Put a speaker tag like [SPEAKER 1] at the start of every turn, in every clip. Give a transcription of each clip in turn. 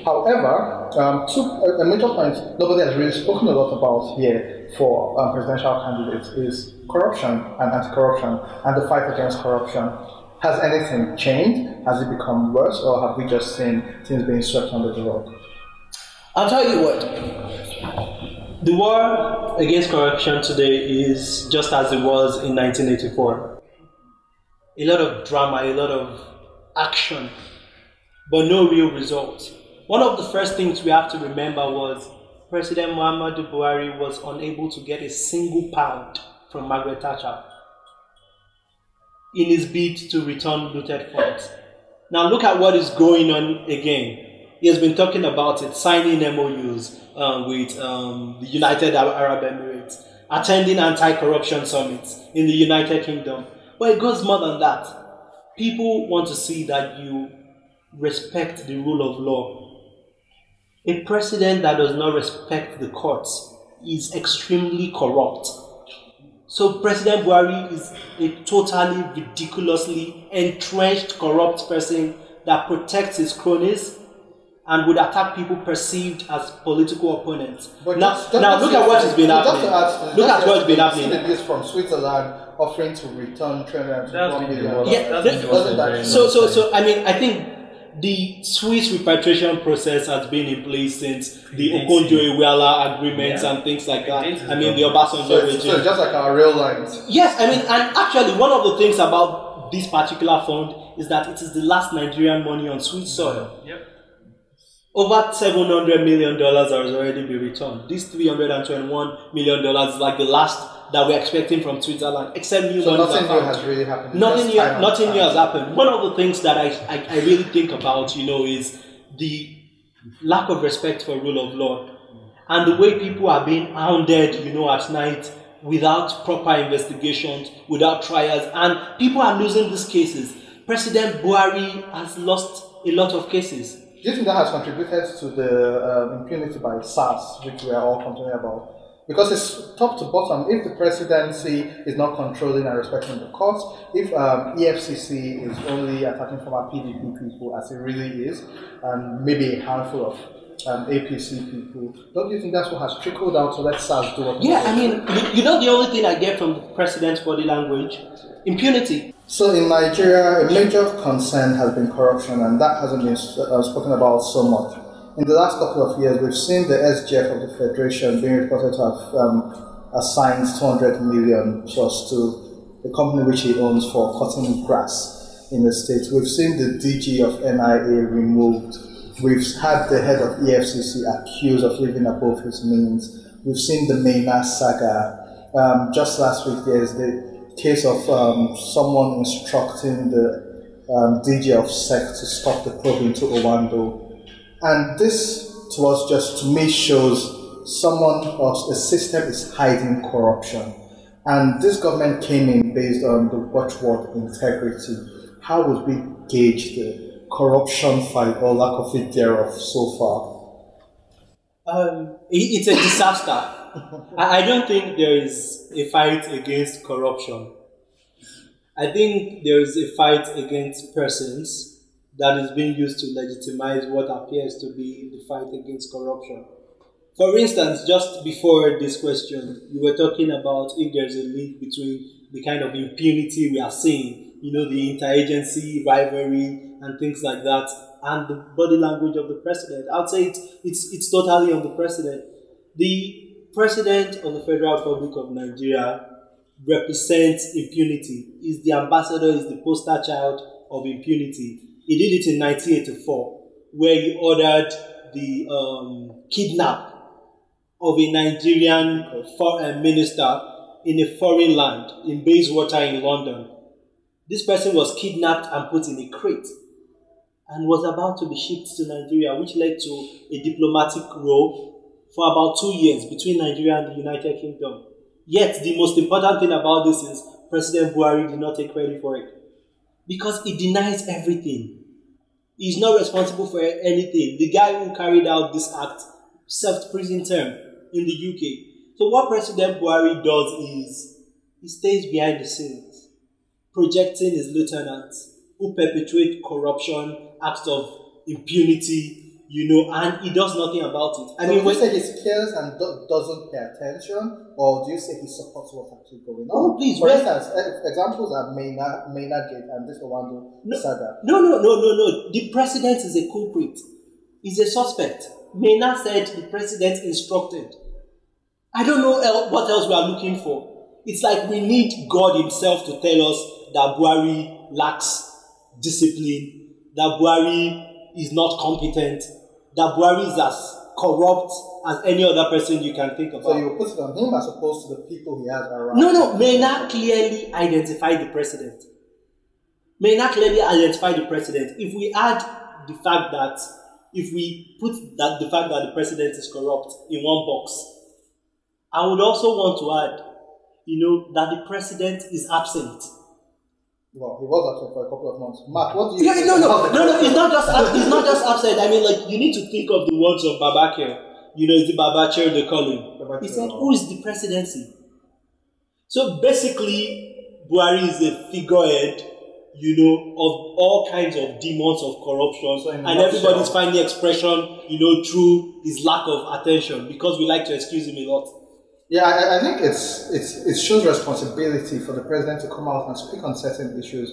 [SPEAKER 1] However, a major point nobody has really spoken a lot about here for presidential candidates is corruption and anti-corruption and the fight against corruption. Has anything changed? Has it become worse, or have we just seen things being swept under the rug?
[SPEAKER 2] I'll tell you what. The war against corruption today is just as it was in 1984. A lot of drama, a lot of action, but no real results. One of the first things we have to remember was President Muhammadu Buhari was unable to get a single pound from Margaret Thatcher in his bid to return looted funds. Now look at what is going on again. He has been talking about it, signing MOUs with the United Arab Emirates, attending anti-corruption summits in the United Kingdom. But it goes more than that. People want to see that you respect the rule of law. A president that does not respect the courts is extremely corrupt. So President Buhari is a totally ridiculously entrenched corrupt person that protects his cronies and would attack people perceived as political opponents.
[SPEAKER 1] But
[SPEAKER 2] now look at what has been happening. Look at what's been happening.
[SPEAKER 1] The list from Switzerland offering to return 321 million.
[SPEAKER 2] Yeah. So I mean, I think the Swiss repatriation process has been in place since the Okonjo-Iweala agreements and things like that. I mean, the Obasanjo regime.
[SPEAKER 1] So it's just like our real lines.
[SPEAKER 2] Yes, I mean, and actually, one of the things about this particular fund is that it is the last Nigerian money on Swiss soil.
[SPEAKER 3] Yep.
[SPEAKER 2] Over $700 million has already been returned. This $321 million is like the last that we're expecting from Switzerland, except new money.
[SPEAKER 1] Nothing new has really happened.
[SPEAKER 2] Nothing new has happened. One of the things that I really think about, is the lack of respect for rule of law and the way people are being hounded, at night without proper investigations, without trials, and people are losing these cases. President Buhari has lost a lot of cases.
[SPEAKER 1] Do you think that has contributed to the impunity by SARS, which we are all complaining about? Because it's top to bottom. If the presidency is not controlling and respecting the courts, if EFCC is only attacking former PDP people as it really is, and maybe a handful of APC people, don't you think that's what has trickled out to let SARS do what?
[SPEAKER 2] Yeah, I mean, the only thing I get from the president's body language, impunity.
[SPEAKER 1] So in Nigeria, a major concern has been corruption, and that hasn't been spoken about so much. In the last couple of years, we've seen the SGF of the Federation being reported to have assigned 200 million plus to the company which he owns for cutting grass in the state. We've seen the DG of NIA removed. We've had the head of EFCC accused of living above his means. We've seen the Maina saga. Just last week, there's the case of someone instructing the DG of SEC to stop the probe into Owando. And this, to me, shows a system is hiding corruption. And this government came in based on the watchword integrity. How would we gauge the corruption fight or lack of it thereof so far?
[SPEAKER 2] It's a disaster. I don't think there is a fight against corruption. I think there is a fight against persons that is being used to legitimize what appears to be the fight against corruption. For instance, just before this question, you were talking about if there's a link between the kind of impunity we are seeing, the interagency rivalry and things like that, and the body language of the president. I'd say it's totally on the president. The president of the Federal Republic of Nigeria represents impunity, is the ambassador, is the poster child of impunity. He did it in 1984, where he ordered the kidnap of a Nigerian minister in a foreign land, in Bayswater in London. This person was kidnapped and put in a crate and was about to be shipped to Nigeria, which led to a diplomatic row for about 2 years between Nigeria and the United Kingdom. Yet, the most important thing about this is President Buhari did not take credit for it, because he denies everything. He's not responsible for anything. The guy who carried out this act served prison term in the UK. So what President Buhari does is he stays behind the scenes, projecting his lieutenants who perpetrate corruption, acts of impunity, and he does nothing about it.
[SPEAKER 1] I mean, would you say he cares and doesn't pay attention, or do you say he supports what's actually going on?
[SPEAKER 2] Oh, please.
[SPEAKER 1] For instance, examples are Maynard Gate and this Owando saga.
[SPEAKER 2] No. The president is a culprit. He's a suspect. Maynard said the president instructed. I don't know what else we are looking for. It's like we need God himself to tell us that Buhari lacks discipline, that Buhari is not competent, that Buhari is as corrupt as any other person you can think about.
[SPEAKER 1] So you put it on him as opposed to the people he has around?
[SPEAKER 2] No. Maynard clearly identified the president. If we add the fact that, if we put the fact that the president is corrupt in one box, I would also want to add, that the president is absent.
[SPEAKER 1] Well, he was absent for a couple of months. Mark, what do you think?
[SPEAKER 2] No. It's not just absent. I mean, like, you need to think of the words of Babakir. It's the Babakir they call him. He said, "Who is the presidency?" So basically, Buhari is a figurehead, of all kinds of demons of corruption, so and everybody's finding expression, through his lack of attention, because we like to excuse him a lot.
[SPEAKER 1] Yeah, I think it shows responsibility for the president to come out and speak on certain issues.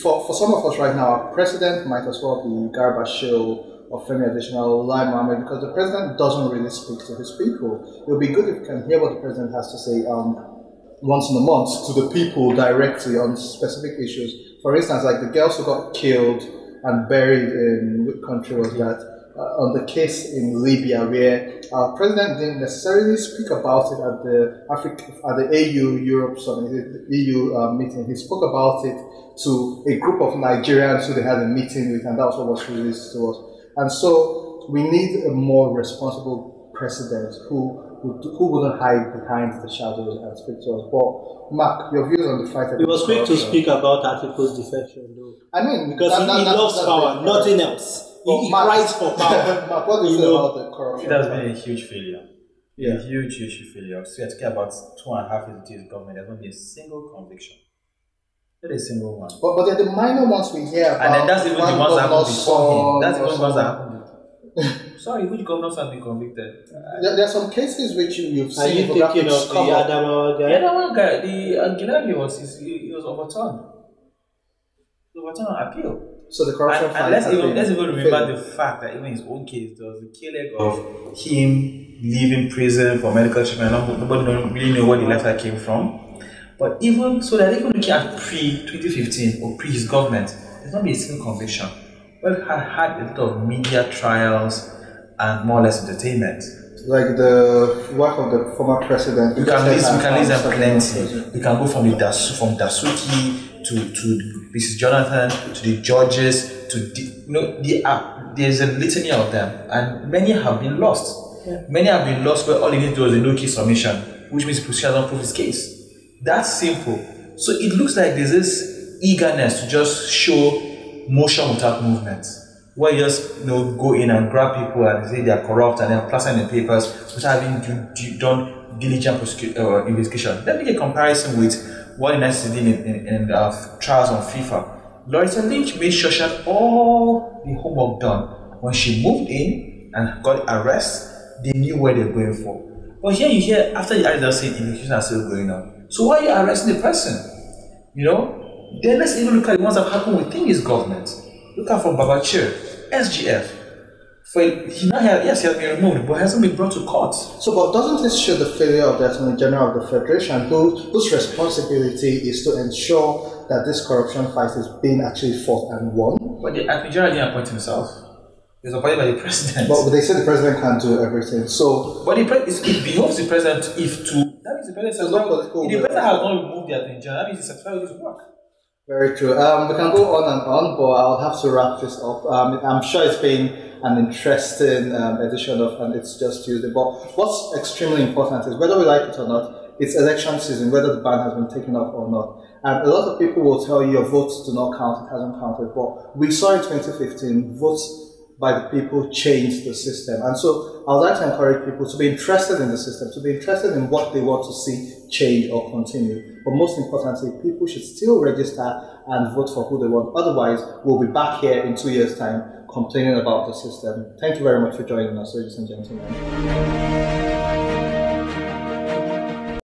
[SPEAKER 1] For some of us right now, our president might as well be Garba Shehu or Femi Adesina, Lai Mohammed, because the president doesn't really speak to his people. It would be good if you can hear what the president has to say once in a month to the people directly on specific issues. For instance, like the girls who got killed and buried in which country was that? On the case in Libya, where our president didn't necessarily speak about it at the AU Europe Summit, the EU meeting. He spoke about it to a group of Nigerians who they had a meeting with, and that was what was released to us. And so we need a more responsible president who wouldn't hide behind the shadows and speak to us. But Mark, your views on the fight against
[SPEAKER 2] corruption? He was quick to speak about Atiku's defection, though.
[SPEAKER 1] I mean,
[SPEAKER 2] because he loves power, nothing else. He cries for power.
[SPEAKER 1] Mark, what do you feel about the corruption?
[SPEAKER 3] It has been a huge failure. Yeah. A huge failure. So you're talking about 2.5 years of government, there's not been a single conviction. Not a single one.
[SPEAKER 1] But they're the minor ones we hear about.
[SPEAKER 3] And then that's even the ones that happened before him. That's even the ones that happened. Sorry, which governors have been convicted?
[SPEAKER 1] There are some cases which you've seen.
[SPEAKER 2] Are you thinking of the Adamawa guy?
[SPEAKER 3] The Adamawa guy, the Gilani was overturned. He was overturned on appeal.
[SPEAKER 1] So the corruption
[SPEAKER 3] and let's even remember the fact that even in his own case, there was a killing of him leaving prison for medical treatment. Nobody really know where the letter came from. But even so, that even looking at pre-2015 or pre his government, there's not been a single conviction. We've had a lot of media trials and more or less entertainment.
[SPEAKER 1] Like the wife of the former president.
[SPEAKER 3] We can list them plenty. We can go from Dasuki to Mrs. Jonathan, to the judges, to there's a litany of them, and many have been lost. Yeah. Many have been lost where all they need to do is a no-case submission, which means the prosecutor doesn't prove his case. That's simple. So it looks like there's this eagerness to just show motion without movement, where you just go in and grab people and say they are corrupt and then plaster in the papers without having done diligent investigation. Let me make a comparison with what United States did in trials on FIFA. Loretta Lynch made sure she had all the homework done. When she moved in and got arrested, they knew where they were going for. But here you hear, after the arrest, they'll say investigations are still going on. So why are you arresting the person? Then let's even look at the ones that happened within his government. Look at from Babachir, SGF. He has been removed, but hasn't been brought to court.
[SPEAKER 1] So, but doesn't this show the failure of the Attorney General of the Federation, whose responsibility is to ensure that this corruption fight is being actually fought and won?
[SPEAKER 3] But the Attorney General didn't appoint himself. He was appointed by the president.
[SPEAKER 1] But they say the president can't do everything. So,
[SPEAKER 3] but it behoves the president that means the president says, if the president has not removed the Attorney General, that means he's satisfied with his work.
[SPEAKER 1] Very true. We can go on and on, but I'll have to wrap this up. I'm sure it's been an interesting edition of And It's Just Tuesday. But what's extremely important is whether we like it or not, it's election season, whether the ban has been taken off or not. And a lot of people will tell you your votes do not count, it hasn't counted. But we saw in 2015, votes by the people change the system. And so I would like to encourage people to be interested in the system, to be interested in what they want to see change or continue. But most importantly, people should still register and vote for who they want. Otherwise, we'll be back here in 2 years' time complaining about the system. Thank you very much for joining us, ladies and gentlemen.